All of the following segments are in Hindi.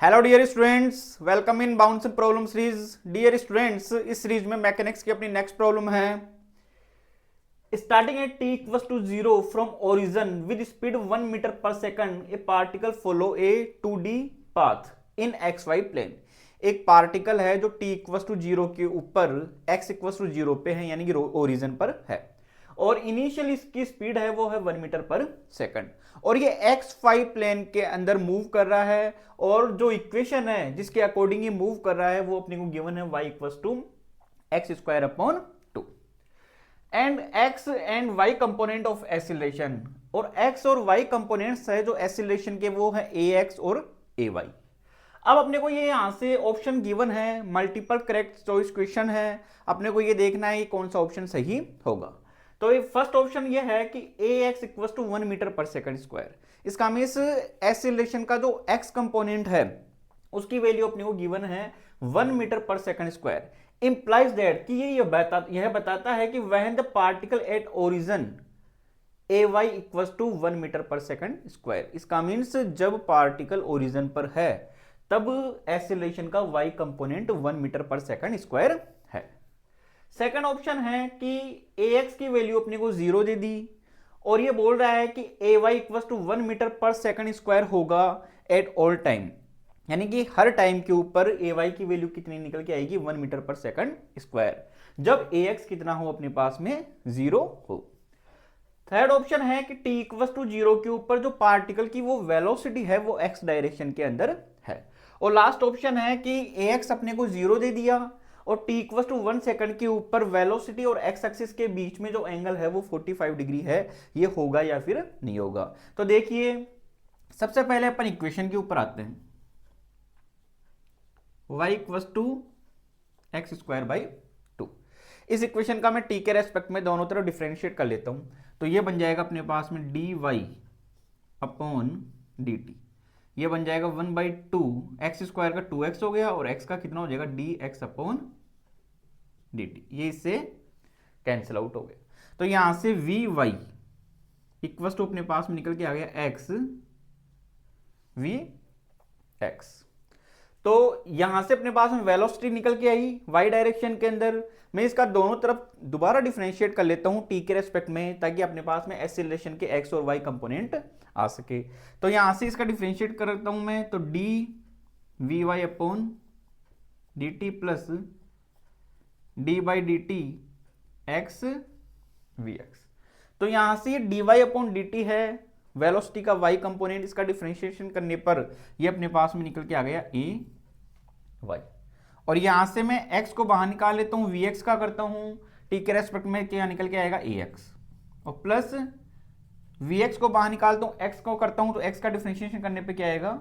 Hello dear students, welcome in bounce problem series. Dear students, इस सीरीज में मैकेनिक्स की अपनी नेक्स्ट प्रॉब्लम है। Starting at T equals to 0 from origin with speed 1 metre per second a particle follow a 2D path in X Y plane. एक पार्टिकल है जो टी इक्वल्स टू 0 के ऊपर एक्स इक्वल्स टू 0 पे है, यानी कि ओरिजिन पर है, और इनिशियल इसकी स्पीड है वो है 1 मीटर पर सेकंड, और ये एक्स फाई प्लेन के अंदर मूव कर रहा है। और जो इक्वेशन है जिसके अकॉर्डिंग ये मूव कर रहा है वो अपने को गिवन है y equals to x square upon 2 and x and y component of acceleration. और x और y कंपोनेंट्स है जो एसिलेशन के वो है ax और ay। अब अपने को ये यहां से ऑप्शन गिवन है, मल्टीपल करेक्ट चॉइस क्वेश्चन है, अपने को ये देखना है कि कौन सा ऑप्शन सही होगा। तो ये फर्स्ट ऑप्शन ये है कि ax equals to 1 metre per second square. इसका मींस एसिलेशन का जो x कंपोनेंट है उसकी वैल्यू अपने को गिवन है 1 metre per second square. Implies that कि यह बताता है कि when the particle at origin ay equals to 1 metre per second square. इसका मींस जब पार्टिकल ओरिजिन पर है तब एसिलेशन का y component 1 metre per second square है। सेकंड ऑप्शन है कि ax की वैल्यू अपने को 0 दे दी और ये बोल रहा है कि ay equals to 1 metre per second square होगा एट ऑल टाइम, यानी कि हर टाइम के ऊपर ay की वैल्यू कितनी निकल के आएगी 1 मीटर पर सेकंड स्क्वायर, जब ax कितना हो अपने पास में 0 हो। थर्ड ऑप्शन है कि t इक्वल्स टू 0 के ऊपर जो पार्टिकल की वो वेलोसिटी है वो x डायरेक्शन के अंदर है। और लास्ट ऑप्शन है कि ax अपने को 0 दे दिया और t इक्वल्स टू 1 सेकंड के ऊपर वेलोसिटी और x एक्सिस के बीच में जो एंगल है वो 45 डिग्री है, ये होगा या फिर नहीं होगा। तो देखिए, सबसे पहले अपन इक्वेशन के ऊपर आते हैं। y equals to x square by 2। इस इक्वेशन का मैं t के रेस्पेक्ट में दोनों तरफ डिफरेंशिएट कर लेता हूं, तो ये बन जाएगा अपने पास में dy अपॉन dt। ये बन जाएगा 1/2 एक्स स्क्वायर का 2x हो गया और x का कितना हो जाएगा dx अपॉन dt। ये इससे कैंसिल आउट हो गया। तो यहां से vy इक्वल्स टू अपने पास में निकल के आ गया x vx। तो यहां से अपने पास में वेलोसिटी निकल के आई y डायरेक्शन के अंदर। मैं इसका दोनों तरफ दोबारा डिफरेंशिएट कर लेता हूं t के रेस्पेक्ट में, ताकि अपने पास में एसिलेशन के x और y कंपोनेंट आ सके। तो यहां से इसका डिफरेंशिएट करता हूं मैं, तो d vy upon dt plus d by d t x v x. तो यहां से ये dy अपॉन dt है वेलोसिटी का y कंपोनेंट, इसका डिफरेंशिएशन करने पर ये अपने पास में निकल के आ गया a y। और यहां से मैं x को बाहर निकाल लेता हूं, vx का करता हूं t के रेस्पेक्ट में, क्या निकल के आएगा ax, और प्लस vx को बाहर निकालता हूं, x को करता हूं, तो x का डिफरेंशिएशन करने पे क्या आएगा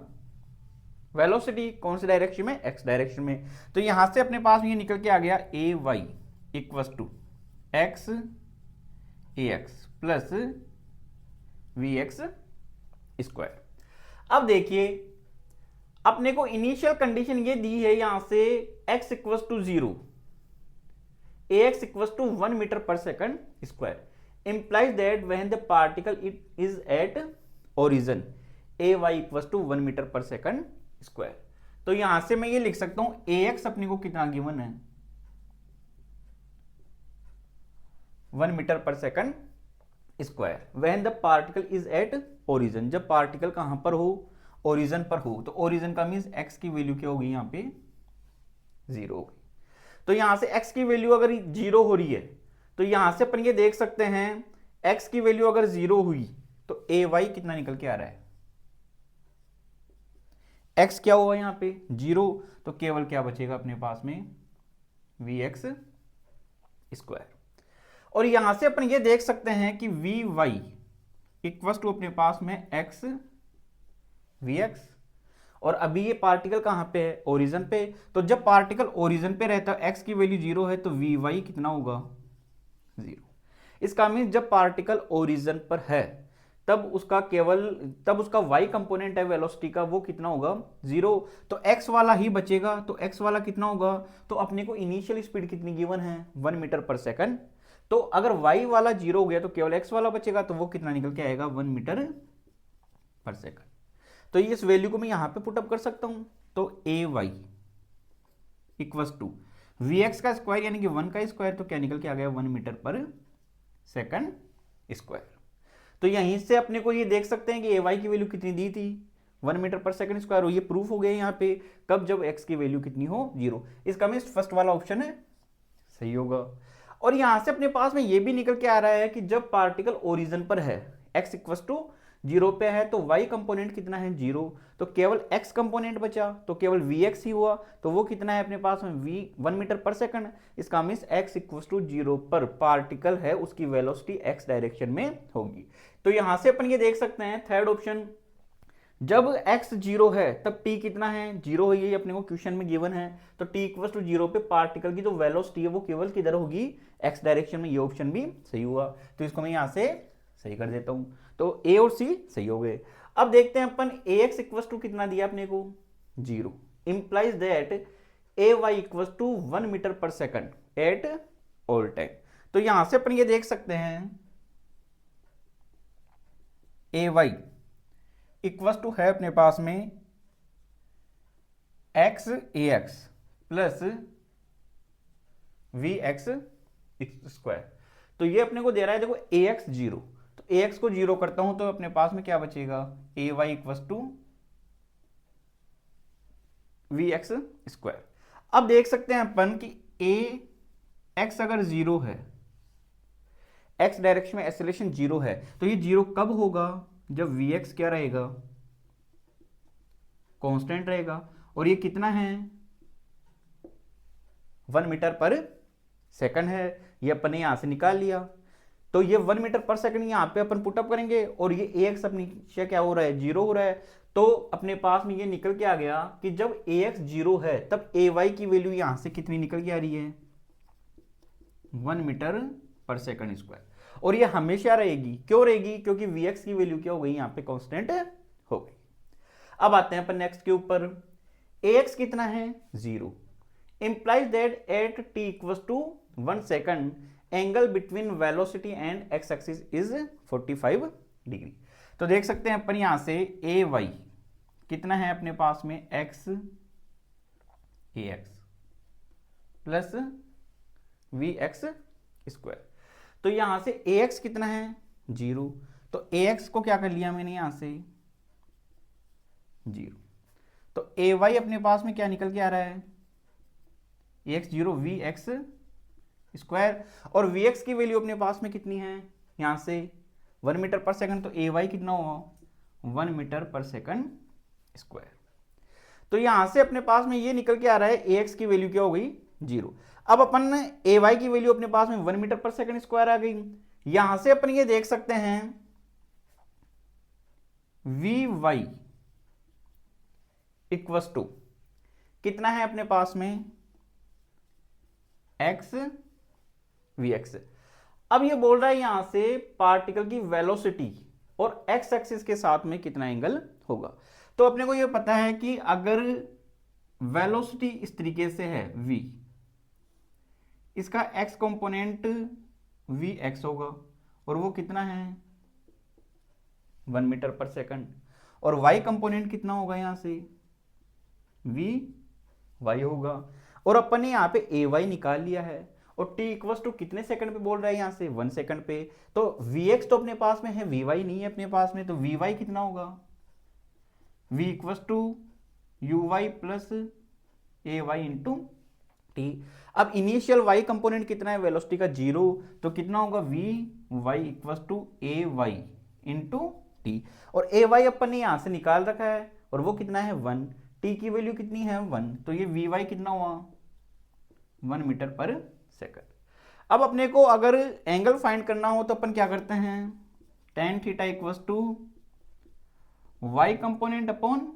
वेलोसिटी, कौन से डायरेक्शन में, x डायरेक्शन में। तो यहां से अपने पास ये निकल के आ गया ay equals to x ax plus vx square. अब देखिए, अपने को इनिशियल कंडीशन ये दी है यहां से x equals to 0, ax equals to 1 metre per second square, implies that when the particle it is at origin ay equals to 1 metre per second square. तो यहां से मैं ये लिख सकता हूं ax अपने को कितना गिवन है 1 metre per second square when the particle is at origin. जब पार्टिकल कहां पर हो, ओरिजिन पर हो, तो ओरिजिन का मींस x की वैल्यू क्या होगी यहां पे 0 होगी। तो यहां से x की वैल्यू अगर 0 हो रही है तो यहां से अपन ये देख सकते हैं x की वैल्यू अगर 0 हुई तो ay कितना निकल के आ रहा है, x क्या हुआ यहां पे 0, तो केवल क्या बचेगा अपने पास में vx स्क्वायर। और यहां से अपन ये देख सकते हैं कि vy इक्वल्स टू अपने पास में x vx, और अभी ये पार्टिकल कहां पे है, ओरिजिन पे। तो जब पार्टिकल ओरिजिन पे रहता है, x की वैल्यू 0 है, तो vy कितना होगा 0। इसका मीन जब पार्टिकल ओरिजिन पर है तब उसका y कंपोनेंट है वेलोसिटी का, वो कितना होगा 0। तो x वाला ही बचेगा, तो x वाला कितना होगा, तो अपने को इनिशियल स्पीड कितनी गिवन है 1 मीटर पर सेकंड। तो अगर y वाला 0 हो गया तो केवल x वाला बचेगा, तो वो कितना निकल के आएगा 1 मीटर पर सेकंड। तो इस वैल्यू को मैं यहां पे पुटअप कर सकता हूं। तो A Y equals to V X का स्क्वायर यानी कि 1 का स्क्वायर, तो क्या निकल के आ गया 1 मीटर पर सेकंड स्क्वायर। तो यहीं से अपने को ये देख सकते हैं कि ए वाई की वैल्यू कितनी दी थी 1 मीटर पर सेकंड स्क्वायर, और ये प्रूफ हो गया यहाँ पे कब, जब एक्स की वैल्यू कितनी हो 0। इसका मीन फर्स्ट वाला ऑप्शन है सही होगा। और यहां से अपने पास में ये भी निकल के आ रहा है कि जब पार्टिकल ओरिजिन पर है x इक्वस टू 0 पे है तो y कंपोनेंट कितना है 0, तो केवल x कंपोनेंट बचा, तो केवल vx ही हुआ, तो वो कितना है अपने पास में v 1 मीटर पर सेकंड। इसका मीन्स x इक्वस टू 0 पर पार्टिकल है उसकी वेलोसिटी x डायरेक्शन में होगी। तो यहां से अपन ये देख सकते हैं थर्ड ऑप्शन, जब x 0 है तब t कितना है 0 है, ये अपने को क्वेश्चन में गिवन है। तो t इक्वल टू 0 पे पार्टिकल की जो वेलोसिटी है वो केवल किधर होगी x डायरेक्शन में, ये ऑप्शन भी सही हुआ। तो इसको मैं यहां से सही कर देता हूं, तो a और c सही हो गए। अब देखते हैं अपन ax इक्वल टू कितना दिया अपने को 0, implies that ay equal to 1 metre per second at all time. तो यहां से अपन ये देख सकते हैं ay इक्वल टू है अपने पास में x a x plus v x square. तो ये अपने को दे रहा है देखो ए एक्स 0, तो ए एक्स को 0 करता हूं तो अपने पास में क्या बचेगा A Y equal to V x square. अब देख सकते हैं अपन कि ए एक्स अगर 0 है, एक्स डायरेक्शन में एक्सेलरेशन 0 है, तो ये 0 कब होगा जब Vx क्या रहेगा कांस्टेंट रहेगा, और ये कितना है 1 मीटर पर सेकंड है, ये अपन ने यहां से निकाल लिया। तो ये 1 मीटर पर सेकंड यहां पे अपन पुटअप करेंगे, और ये ax अपनी नीचे क्या हो रहा है 0 हो रहा है। तो अपने पास में ये निकल के आ गया कि जब ax 0 है तब ay की वैल्यू यहां से कितनी निकल के आ रही है 1 मीटर पर सेकंड स्क्वायर, और ये हमेशा रहेगी। क्यों रहेगी, क्योंकि Vx की वैल्यू क्या हो गई यहाँ पे कांस्टेंट हो गई। अब आते हैं अपन नेक्स्ट के ऊपर, Ax कितना है 0, implies that at t equal to 1 second angle between velocity and x axis is 45 degree. तो देख सकते हैं अपन यहां से ay कितना है अपने पास में x ax plus vx square. तो यहां से ax कितना है 0, तो ax को क्या कर लिया मैंने यहां से 0, तो ay अपने पास में क्या निकल के आ रहा है ax 0 vx स्क्वायर, और vx की वैल्यू अपने पास में कितनी है यहां से 1 मीटर पर सेकंड, तो ay कितना होगा 1 मीटर पर सेकंड स्क्वायर। तो यहां से अपने पास में ये निकल के आ रहा है ax की वैल्यू क्या हो गई 0। अब अपन ay की वैल्यू अपने पास में 1 मीटर पर सेकंड स्क्वायर आ गई। यहां से अपन ये देख सकते हैं vy इक्वल टू कितना है अपने पास में x vx। अब ये बोल रहा है यहां से पार्टिकल की वेलोसिटी और x एक्सिस के साथ में कितना एंगल होगा। तो अपने को ये पता है कि अगर वेलोसिटी इस तरीके से है v, इसका x कंपोनेंट vx होगा, और वो कितना है 1 मीटर पर सेकंड, और y कंपोनेंट कितना होगा यहां से vy होगा, और अपन ने यहां पे ay निकाल लिया है, और t इक्वल टू कितने सेकंड पे बोल रहा है यहां से 1 सेकंड पे। तो vx तो अपने पास में है, vy नहीं है अपने पास में, तो vy कितना होगा v equal to uy plus ay into t. अब इनिशियल y कंपोनेंट कितना है वेलोसिटी का 0, तो कितना होगा vy equal to ay into t, और ay अपन ने यहां से निकाल रखा है, और वो कितना है 1, t की वैल्यू कितनी है 1, तो ये vy कितना हुआ 1 मीटर पर सेकंड। अब अपने को अगर एंगल फाइंड करना हो तो अपन क्या करते हैं tan theta equal to y component upon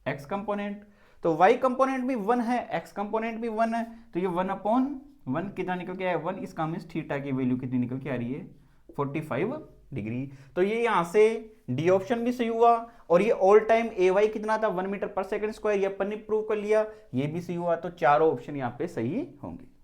x component. तो y कंपोनेंट भी 1 है, x कंपोनेंट भी 1 है, तो ये 1 अपॉन 1 कितना निकल के आया 1, इसका मीन्स थीटा की वैल्यू कितनी निकल के आ रही है 45 डिग्री। तो ये यहां से डी ऑप्शन भी सही हुआ, और ये ऑल टाइम ay कितना था 1 मीटर पर सेकंड स्क्वायर, ये अपन ने प्रूव कर लिया, ये भी सही हुआ। तो चारों ऑप्शन यहाँ पे सही होंगे।